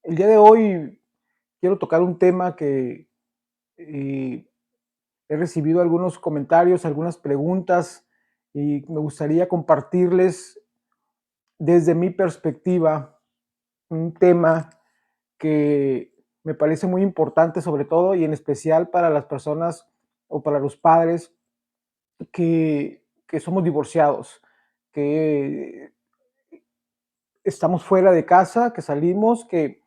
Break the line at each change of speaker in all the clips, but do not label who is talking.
El día de hoy quiero tocar un tema que eh, he recibido algunos comentarios, algunas preguntas y me gustaría compartirles desde mi perspectiva un tema que me parece muy importante, sobre todo y en especial para las personas o para los padres que somos divorciados, que estamos fuera de casa, que salimos, que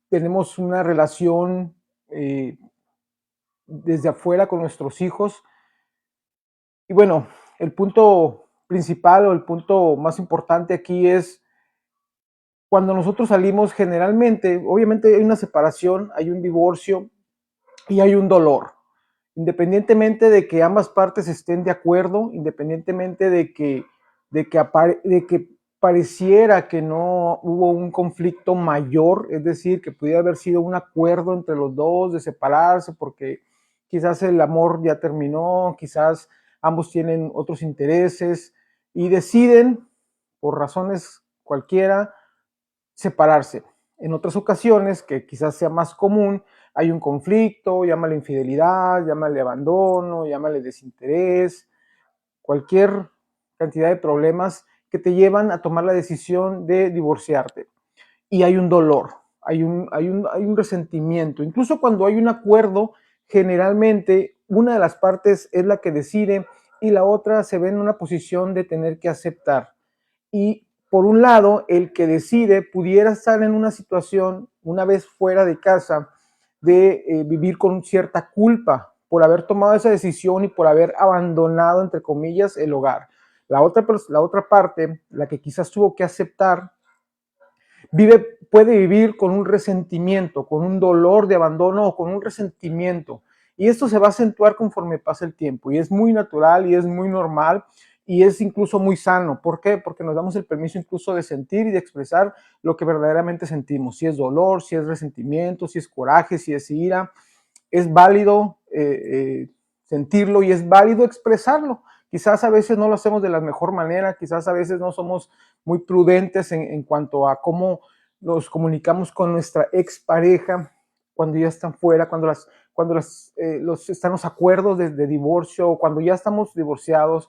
tenemos una relación eh, desde afuera con nuestros hijos. Y bueno, el punto principal o el punto más importante aquí es cuando nosotros salimos generalmente, obviamente hay una separación, hay un divorcio y hay un dolor. Independientemente de que ambas partes estén de acuerdo, independientemente de que pareciera que no hubo un conflicto mayor, es decir, que pudiera haber sido un acuerdo entre los dos de separarse porque quizás el amor ya terminó, quizás ambos tienen otros intereses y deciden, por razones cualquiera, separarse. En otras ocasiones, que quizás sea más común, hay un conflicto, llámale infidelidad, llámale abandono, llámale desinterés, cualquier cantidad de problemas que te llevan a tomar la decisión de divorciarte. Y hay un dolor, hay un resentimiento. Incluso cuando hay un acuerdo, generalmente una de las partes es la que decide y la otra se ve en una posición de tener que aceptar. Y por un lado, el que decide pudiera estar en una situación, una vez fuera de casa, de vivir con cierta culpa por haber tomado esa decisión y por haber abandonado, entre comillas, el hogar. La otra parte, la que quizás tuvo que aceptar, puede vivir con un resentimiento, con un dolor de abandono o con un resentimiento. Y esto se va a acentuar conforme pasa el tiempo. Y es muy natural y es muy normal y es incluso muy sano. ¿Por qué? Porque nos damos el permiso incluso de sentir y de expresar lo que verdaderamente sentimos. Si es dolor, si es resentimiento, si es coraje, si es ira. Es válido sentirlo y es válido expresarlo. Quizás a veces no lo hacemos de la mejor manera, quizás a veces no somos muy prudentes en cuanto a cómo nos comunicamos con nuestra expareja cuando ya están fuera, están los acuerdos de divorcio, cuando ya estamos divorciados.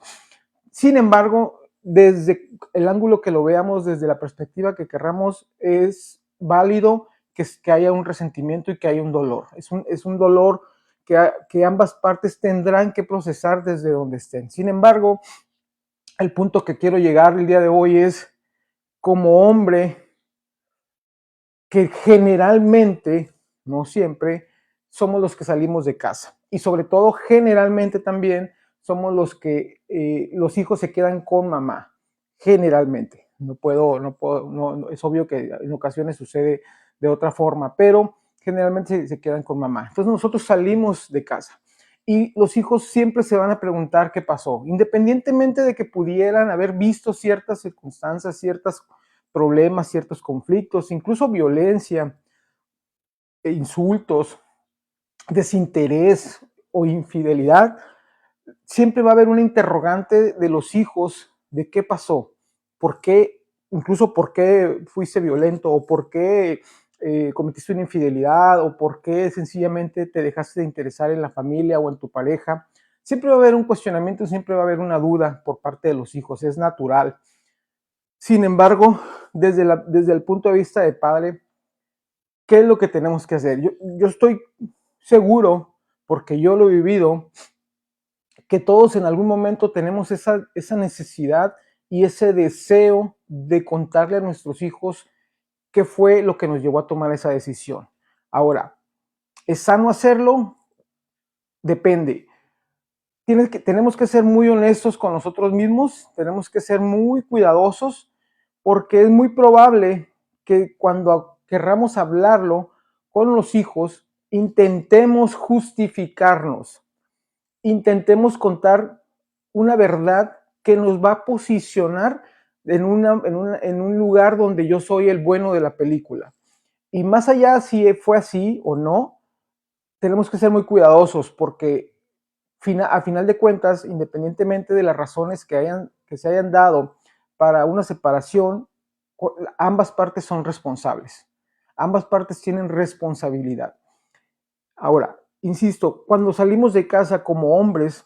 Sin embargo, desde el ángulo que lo veamos, desde la perspectiva que querramos, es válido que haya un resentimiento y que haya un dolor. Es un dolor que ambas partes tendrán que procesar desde donde estén. Sin embargo, el punto que quiero llegar el día de hoy es, como hombre, que generalmente, no siempre, somos los que salimos de casa. Y sobre todo, generalmente también somos los que los hijos se quedan con mamá. Generalmente. No, es obvio que en ocasiones sucede de otra forma, pero generalmente se quedan con mamá. Entonces nosotros salimos de casa y los hijos siempre se van a preguntar qué pasó, independientemente de que pudieran haber visto ciertas circunstancias, ciertos problemas, ciertos conflictos, incluso violencia, insultos, desinterés o infidelidad. Siempre va a haber una interrogante de los hijos de qué pasó, por qué, incluso por qué fuiste violento o por qué cometiste una infidelidad o por qué sencillamente te dejaste de interesar en la familia o en tu pareja. Siempre va a haber un cuestionamiento, siempre va a haber una duda por parte de los hijos, es natural. Sin embargo, desde el punto de vista de padre, ¿qué es lo que tenemos que hacer? Yo estoy seguro, porque yo lo he vivido, que todos en algún momento tenemos esa necesidad y ese deseo de contarle a nuestros hijos qué fue lo que nos llevó a tomar esa decisión. Ahora, ¿es sano hacerlo? Depende. Tenemos que ser muy honestos con nosotros mismos, tenemos que ser muy cuidadosos, porque es muy probable que cuando querramos hablarlo con los hijos, intentemos justificarnos, intentemos contar una verdad que nos va a posicionar en un lugar donde yo soy el bueno de la película. Y más allá si fue así o no, tenemos que ser muy cuidadosos porque a final de cuentas, independientemente de las razones que se hayan dado para una separación, ambas partes son responsables. Ambas partes tienen responsabilidad. Ahora, insisto, cuando salimos de casa como hombres,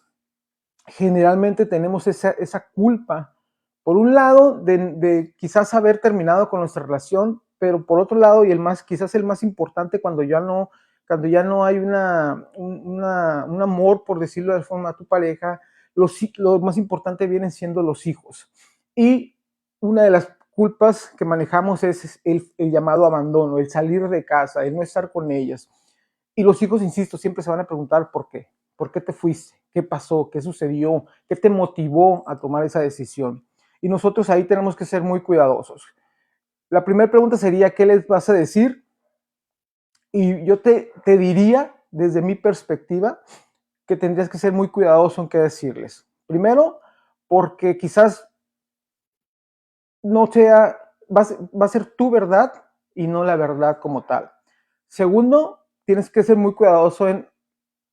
generalmente tenemos esa culpa, por un lado, de quizás haber terminado con nuestra relación, pero por otro lado, y quizás el más importante, cuando ya no hay un amor, por decirlo de forma, a tu pareja, lo más importante vienen siendo los hijos. Y una de las culpas que manejamos es el llamado abandono, el salir de casa, el no estar con ellas. Y los hijos, insisto, siempre se van a preguntar por qué. ¿Por qué te fuiste? ¿Qué pasó? ¿Qué sucedió? ¿Qué te motivó a tomar esa decisión? Y nosotros ahí tenemos que ser muy cuidadosos. La primera pregunta sería, ¿qué les vas a decir? Y yo te diría, desde mi perspectiva, que tendrías que ser muy cuidadoso en qué decirles. Primero, porque quizás no sea, va a ser tu verdad y no la verdad como tal. Segundo, tienes que ser muy cuidadoso en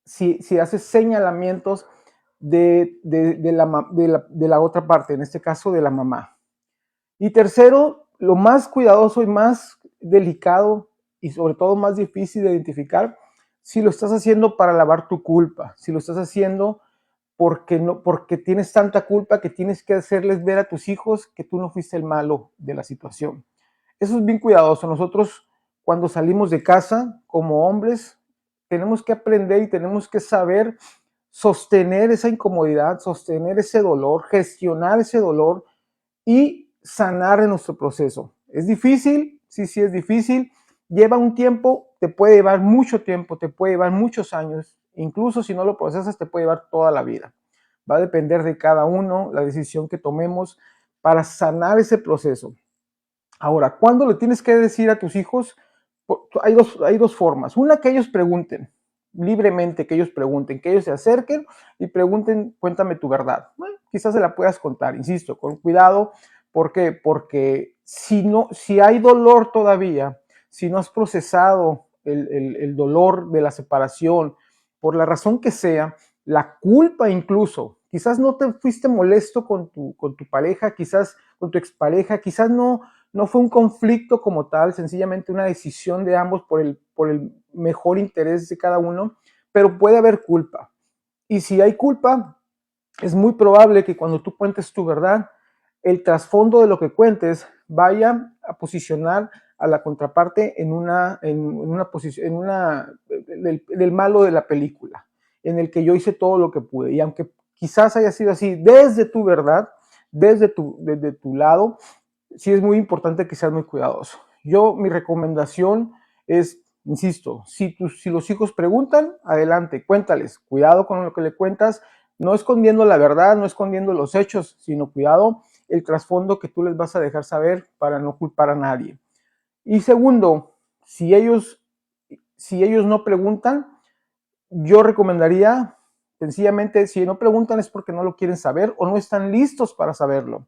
si haces señalamientos de la otra parte, en este caso de la mamá. Y tercero, lo más cuidadoso y más delicado y sobre todo más difícil de identificar, si lo estás haciendo para lavar tu culpa, si lo estás haciendo porque tienes tanta culpa que tienes que hacerles ver a tus hijos que tú no fuiste el malo de la situación. Eso es bien cuidadoso. Nosotros cuando salimos de casa como hombres tenemos que aprender y tenemos que saber sostener esa incomodidad, sostener ese dolor, gestionar ese dolor y sanar en nuestro proceso. ¿Es difícil? Sí, sí es difícil. Lleva un tiempo, te puede llevar mucho tiempo, te puede llevar muchos años. Incluso si no lo procesas, te puede llevar toda la vida. Va a depender de cada uno la decisión que tomemos para sanar ese proceso. Ahora, ¿cuándo le tienes que decir a tus hijos? Hay dos formas. Una, que ellos pregunten libremente, que ellos pregunten, que ellos se acerquen y pregunten, cuéntame tu verdad. Bueno, quizás se la puedas contar, insisto, con cuidado. ¿Por qué? Porque si hay dolor todavía, si no has procesado el dolor de la separación, por la razón que sea, la culpa incluso, quizás no te fuiste molesto con tu pareja, quizás con tu expareja, quizás no fue un conflicto como tal, sencillamente una decisión de ambos por el mejor interés de cada uno, pero puede haber culpa. Y si hay culpa, es muy probable que cuando tú cuentes tu verdad, el trasfondo de lo que cuentes vaya a posicionar a la contraparte en una posición, del malo de la película, en el que yo hice todo lo que pude. Y aunque quizás haya sido así desde tu verdad, desde tu lado, sí es muy importante que seas muy cuidadoso. Mi recomendación es, insisto, si los hijos preguntan, adelante, cuéntales, cuidado con lo que le cuentas, no escondiendo la verdad, no escondiendo los hechos, sino cuidado el trasfondo que tú les vas a dejar saber para no culpar a nadie. Y segundo, si ellos no preguntan, yo recomendaría, sencillamente, si no preguntan es porque no lo quieren saber o no están listos para saberlo.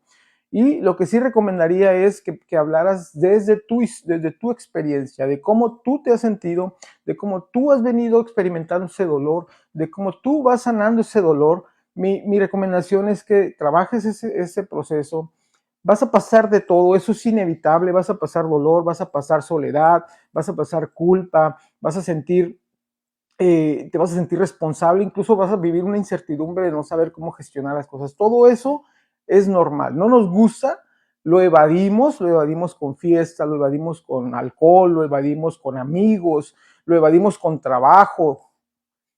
Y lo que sí recomendaría es que hablaras desde tu experiencia, de cómo tú te has sentido, de cómo tú has venido experimentando ese dolor, de cómo tú vas sanando ese dolor. Mi recomendación es que trabajes ese proceso. Vas a pasar de todo, eso es inevitable, vas a pasar dolor, vas a pasar soledad, vas a pasar culpa, te vas a sentir responsable, incluso vas a vivir una incertidumbre de no saber cómo gestionar las cosas. Todo eso es normal, no nos gusta, lo evadimos con fiesta, lo evadimos con alcohol, lo evadimos con amigos, lo evadimos con trabajo.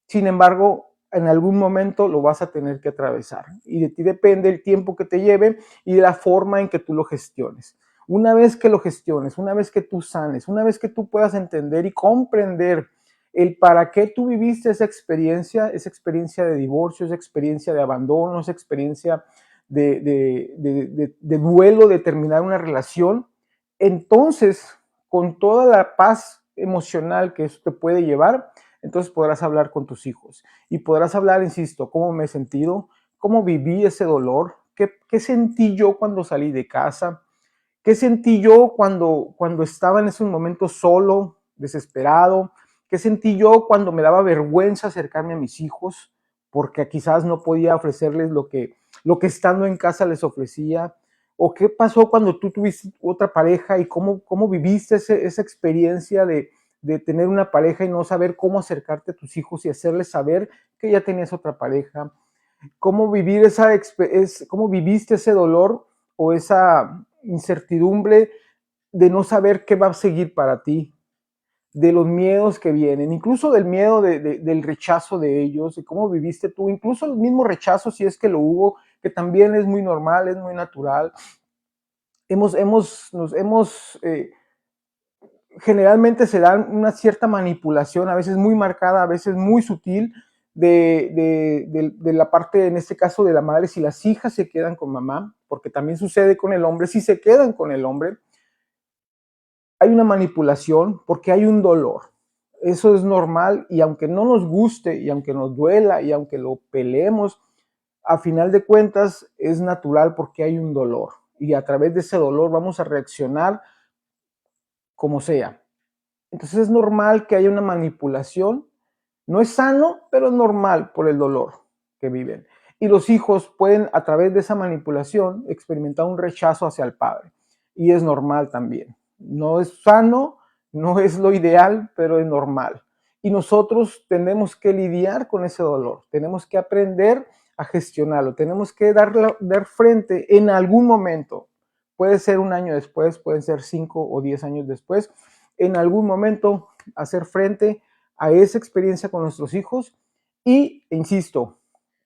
Sin embargo, en algún momento lo vas a tener que atravesar y de ti depende el tiempo que te lleve y de la forma en que tú lo gestiones. Una vez que lo gestiones, una vez que tú sanes, una vez que tú puedas entender y comprender el para qué tú viviste esa experiencia de divorcio, esa experiencia de abandono, esa experiencia de duelo, de terminar una relación, entonces, con toda la paz emocional que eso te puede llevar, entonces podrás hablar con tus hijos y podrás hablar, insisto, cómo me he sentido, cómo viví ese dolor, qué sentí yo cuando salí de casa, qué sentí yo cuando estaba en esos momentos solo, desesperado, qué sentí yo cuando me daba vergüenza acercarme a mis hijos, porque quizás no podía ofrecerles lo que estando en casa les ofrecía, ¿O qué pasó cuando tú tuviste otra pareja y cómo viviste esa experiencia de tener una pareja y no saber cómo acercarte a tus hijos y hacerles saber que ya tenías otra pareja? ¿Cómo vivir cómo viviste ese dolor o esa incertidumbre de no saber qué va a seguir para ti, de los miedos que vienen, incluso del miedo del rechazo de ellos, de cómo viviste tú, incluso el mismo rechazo si es que lo hubo, que también es muy normal, es muy natural. Generalmente se da una cierta manipulación, a veces muy marcada, a veces muy sutil, de la parte, en este caso, de la madre, si las hijas se quedan con mamá, porque también sucede con el hombre, si se quedan con el hombre, hay una manipulación porque hay un dolor. Eso es normal y aunque no nos guste y aunque nos duela y aunque lo peleemos, a final de cuentas es natural porque hay un dolor y a través de ese dolor vamos a reaccionar como sea. Entonces es normal que haya una manipulación. No es sano, pero es normal por el dolor que viven. Y los hijos pueden, a través de esa manipulación, experimentar un rechazo hacia el padre. Y es normal también. No es sano, no es lo ideal, pero es normal. Y nosotros tenemos que lidiar con ese dolor. Tenemos que aprender a gestionarlo. Tenemos que dar frente en algún momento. Puede ser un año después, pueden ser 5 o 10 años después. En algún momento hacer frente a esa experiencia con nuestros hijos y, insisto,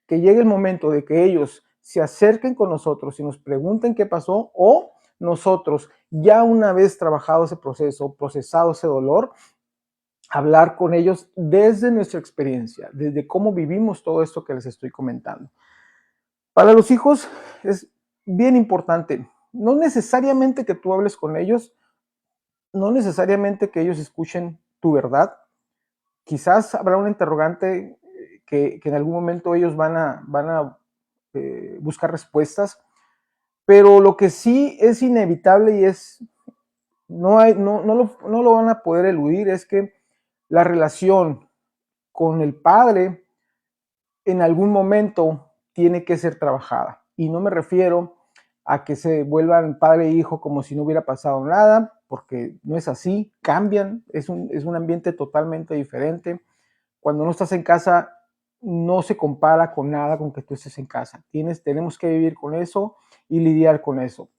que llegue el momento de que ellos se acerquen con nosotros y nos pregunten qué pasó o nosotros, ya una vez trabajado ese proceso, procesado ese dolor, hablar con ellos desde nuestra experiencia, desde cómo vivimos todo esto que les estoy comentando. Para los hijos es bien importante, no necesariamente que tú hables con ellos, no necesariamente que ellos escuchen tu verdad. Quizás habrá una interrogante que en algún momento ellos van a buscar respuestas, pero lo que sí es inevitable y no lo van a poder eludir es que la relación con el padre en algún momento tiene que ser trabajada. Y no me refiero a que se vuelvan padre e hijo como si no hubiera pasado nada, porque no es así, cambian, es un ambiente totalmente diferente. Cuando no estás en casa, no se compara con nada con que tú estés en casa. Tenemos que vivir con eso y lidiar con eso.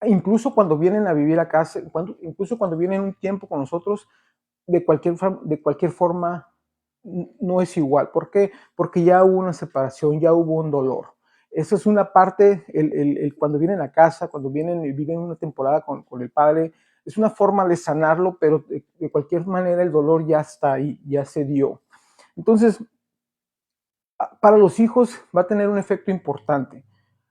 Incluso cuando vienen a vivir a casa, incluso cuando vienen un tiempo con nosotros, de cualquier forma no es igual. ¿Por qué? Porque ya hubo una separación, ya hubo un dolor. Eso es una parte, cuando vienen a casa, cuando vienen y viven una temporada con el padre, es una forma de sanarlo, pero de cualquier manera el dolor ya está ahí, ya se dio. Entonces, para los hijos va a tener un efecto importante.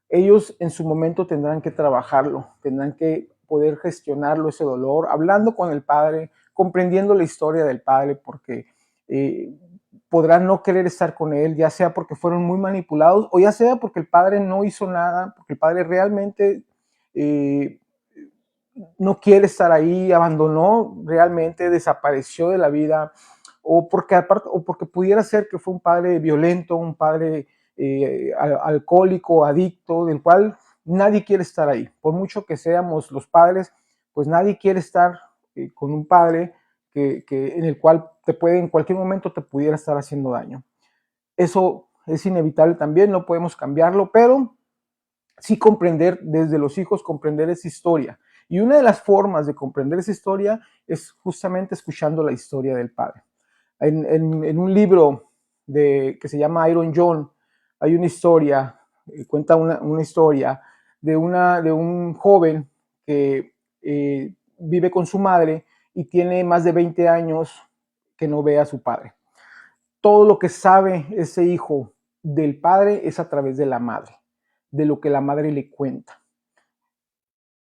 Ellos en su momento tendrán que trabajarlo, tendrán que poder gestionarlo, ese dolor, hablando con el padre, comprendiendo la historia del padre, porque eh, podrán no querer estar con él, ya sea porque fueron muy manipulados o ya sea porque el padre no hizo nada, porque el padre realmente eh, no quiere estar ahí, abandonó realmente, desapareció de la vida, o porque pudiera ser que fue un padre violento, un padre alcohólico, adicto, del cual nadie quiere estar ahí. Por mucho que seamos los padres, pues nadie quiere estar con un padre en el cual en cualquier momento te pudiera estar haciendo daño. Eso es inevitable también, no podemos cambiarlo, pero sí comprender desde los hijos, comprender esa historia. Y una de las formas de comprender esa historia es justamente escuchando la historia del padre. En un libro que se llama Iron John, hay una historia, cuenta una historia de un joven que vive con su madre y tiene más de 20 años que no ve a su padre. Todo lo que sabe ese hijo del padre es a través de la madre, de lo que la madre le cuenta.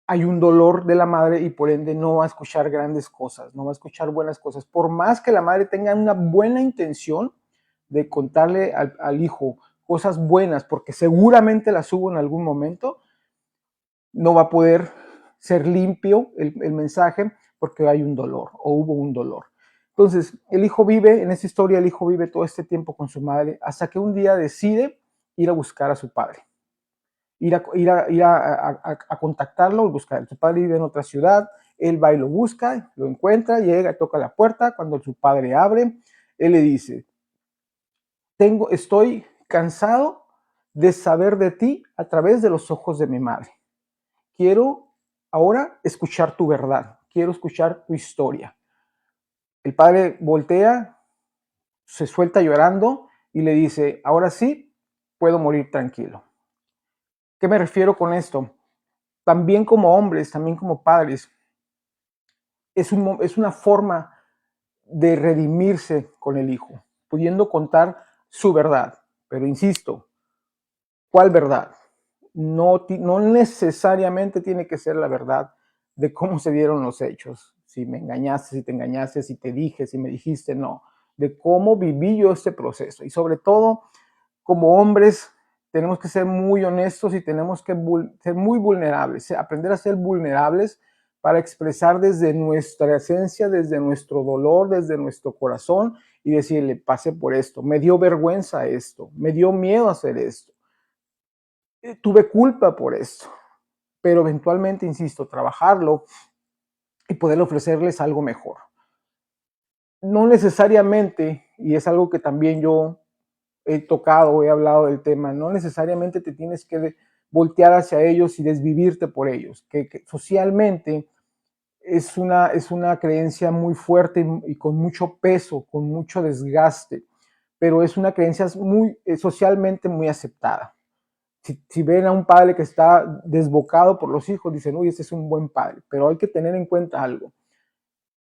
Hay un dolor de la madre y por ende no va a escuchar grandes cosas, no va a escuchar buenas cosas. Por más que la madre tenga una buena intención de contarle al hijo cosas buenas, porque seguramente las hubo en algún momento, no va a poder ser limpio el mensaje porque hay un dolor o hubo un dolor. Entonces, el hijo vive, en esta historia, el hijo vive todo este tiempo con su madre hasta que un día decide ir a buscar a su padre. ir a contactarlo y buscar. Su padre vive en otra ciudad, él va y lo busca, lo encuentra, llega, toca la puerta. Cuando su padre abre, él le dice: estoy cansado de saber de ti a través de los ojos de mi madre. Quiero ahora escuchar tu verdad, quiero escuchar tu historia. El padre voltea, se suelta llorando y le dice: ahora sí, puedo morir tranquilo. ¿Qué me refiero con esto? También como hombres, también como padres, es una forma de redimirse con el hijo, pudiendo contar su verdad. Pero insisto, ¿cuál verdad? No necesariamente tiene que ser la verdad de cómo se dieron los hechos. Si me engañaste, si te engañaste, si te dije, si me dijiste, no. De cómo viví yo este proceso. Y sobre todo, como hombres, tenemos que ser muy honestos y tenemos que ser muy vulnerables, aprender a ser vulnerables para expresar desde nuestra esencia, desde nuestro dolor, desde nuestro corazón y decirle: pasé por esto, me dio vergüenza esto, me dio miedo hacer esto, tuve culpa por esto, pero eventualmente, insisto, trabajarlo y poder ofrecerles algo mejor. No necesariamente, y es algo que también yo he tocado, he hablado del tema, no necesariamente te tienes que voltear hacia ellos y desvivirte por ellos, que socialmente es una creencia muy fuerte y con mucho peso, con mucho desgaste, pero es una creencia muy socialmente muy aceptada. Si ven a un padre que está desbocado por los hijos, dicen: uy, este es un buen padre, pero hay que tener en cuenta algo.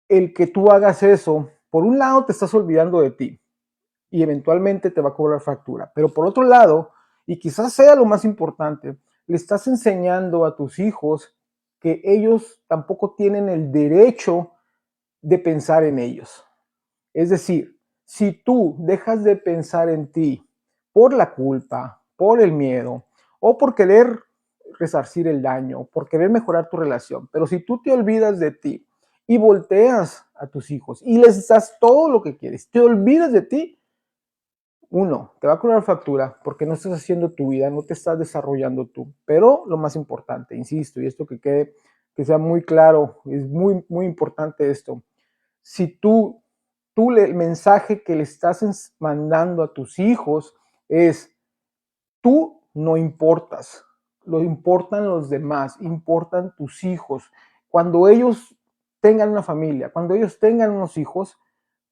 El que tú hagas eso, por un lado te estás olvidando de ti, y eventualmente te va a cobrar factura. Pero por otro lado, y quizás sea lo más importante, le estás enseñando a tus hijos que ellos tampoco tienen el derecho de pensar en ellos. Es decir, si tú dejas de pensar en ti por la culpa, por el miedo o por querer resarcir el daño, por querer mejorar tu relación, pero si tú te olvidas de ti y volteas a tus hijos y les das todo lo que quieres, te olvidas de ti, uno, te va a cobrar factura porque no estás haciendo tu vida, no te estás desarrollando tú. Pero lo más importante, insisto, y esto que sea muy claro, es muy, muy importante esto. Si el mensaje que le estás mandando a tus hijos es: tú no importas, lo importan los demás, importan tus hijos. Cuando ellos tengan una familia, cuando ellos tengan unos hijos,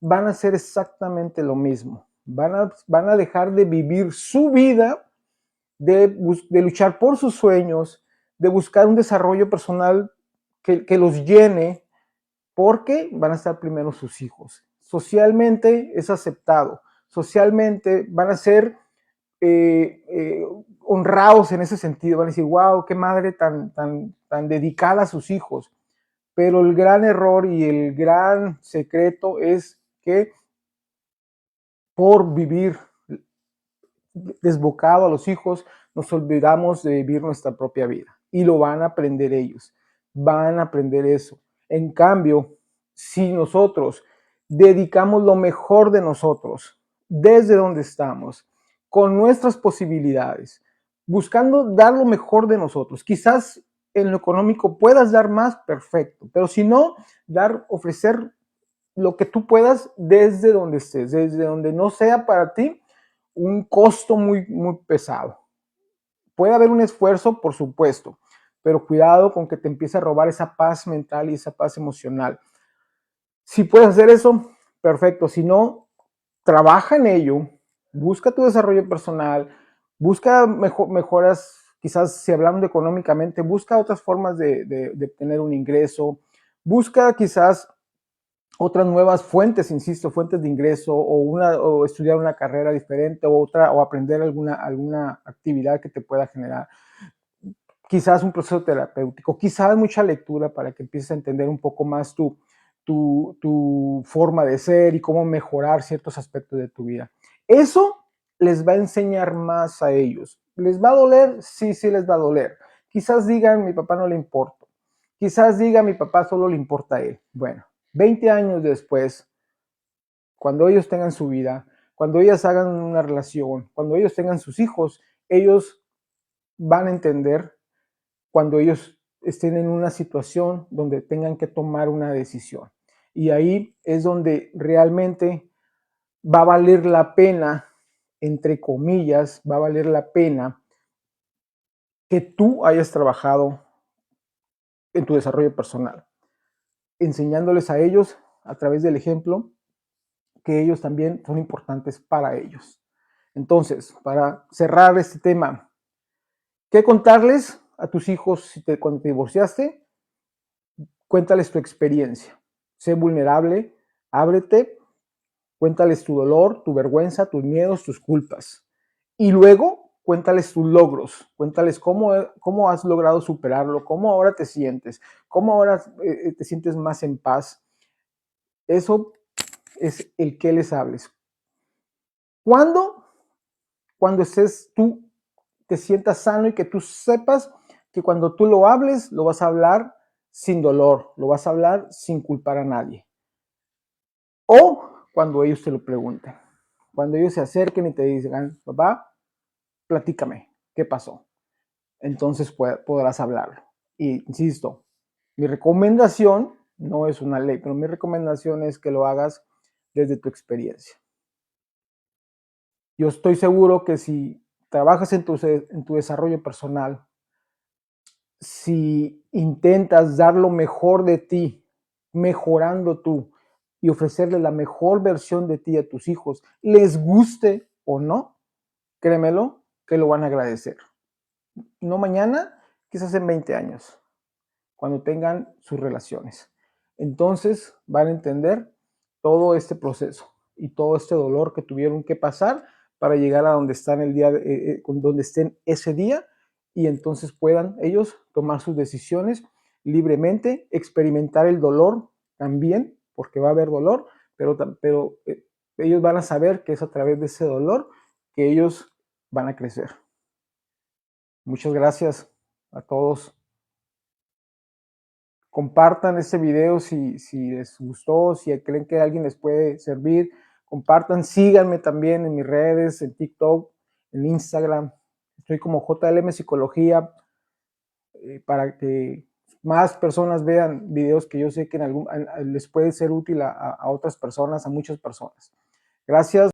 van a hacer exactamente lo mismo. Van a dejar de vivir su vida, de luchar por sus sueños, de buscar un desarrollo personal que los llene, porque van a estar primero sus hijos. Socialmente es aceptado, socialmente van a ser honrados en ese sentido, van a decir: wow, qué madre tan dedicada a sus hijos. Pero el gran error y el gran secreto es que por vivir desbocado a los hijos, nos olvidamos de vivir nuestra propia vida. Y lo van a aprender ellos, van a aprender eso. En cambio, si nosotros dedicamos lo mejor de nosotros, desde donde estamos, con nuestras posibilidades, buscando dar lo mejor de nosotros, quizás en lo económico puedas dar más, perfecto, pero si no, ofrecer lo que tú puedas desde donde estés, desde donde no sea para ti un costo muy, muy pesado. Puede haber un esfuerzo, por supuesto, pero cuidado con que te empiece a robar esa paz mental y esa paz emocional. Si puedes hacer eso, perfecto. Si no, trabaja en ello, busca tu desarrollo personal, busca mejoras, quizás si hablando económicamente, busca otras formas de obtener un ingreso, busca quizás otras nuevas fuentes, insisto, fuentes de ingreso, o estudiar una carrera diferente, o aprender alguna actividad que te pueda generar. Quizás un proceso terapéutico, quizás mucha lectura para que empieces a entender un poco más tu forma de ser y cómo mejorar ciertos aspectos de tu vida. Eso les va a enseñar más a ellos. ¿Les va a doler? Sí, sí les va a doler. Quizás digan: mi papá no le importa. Quizás diga: mi papá solo le importa a él. Bueno, 20 años después, cuando ellos tengan su vida, cuando ellas hagan una relación, cuando ellos tengan sus hijos, ellos van a entender cuando ellos estén en una situación donde tengan que tomar una decisión. Y ahí es donde realmente va a valer la pena, entre comillas, va a valer la pena que tú hayas trabajado en tu desarrollo personal, enseñándoles a ellos a través del ejemplo que ellos también son importantes para ellos. Entonces, para cerrar este tema, ¿qué contarles a tus hijos cuando te divorciaste? Cuéntales tu experiencia. Sé vulnerable, ábrete, cuéntales tu dolor, tu vergüenza, tus miedos, tus culpas. Y luego cuéntales tus logros, cuéntales cómo has logrado superarlo, cómo ahora te sientes, cómo ahora te sientes más en paz. Eso es el que les hables. ¿Cuándo? Cuando estés tú, te sientas sano y que tú sepas que cuando tú lo hables, lo vas a hablar sin dolor, lo vas a hablar sin culpar a nadie. O cuando ellos te lo pregunten, cuando ellos se acerquen y te digan, papá, platícame, ¿qué pasó? Entonces podrás hablarlo. Y insisto, mi recomendación no es una ley, pero mi recomendación es que lo hagas desde tu experiencia. Yo estoy seguro que si trabajas en tu desarrollo personal, si intentas dar lo mejor de ti, mejorando tú y ofrecerle la mejor versión de ti a tus hijos, les guste o no, créemelo que lo van a agradecer. No mañana, quizás en 20 años, cuando tengan sus relaciones. Entonces van a entender todo este proceso y todo este dolor que tuvieron que pasar para llegar a donde están donde estén ese día, y entonces puedan ellos tomar sus decisiones libremente, experimentar el dolor también, porque va a haber dolor, pero ellos van a saber que es a través de ese dolor que ellos van a crecer. Muchas gracias a todos. Compartan este video si les gustó, si creen que a alguien les puede servir. Compartan, síganme también en mis redes, en TikTok, en Instagram. Estoy como JLM Psicología, para que más personas vean videos que yo sé que les puede ser útil a otras personas, a muchas personas. Gracias.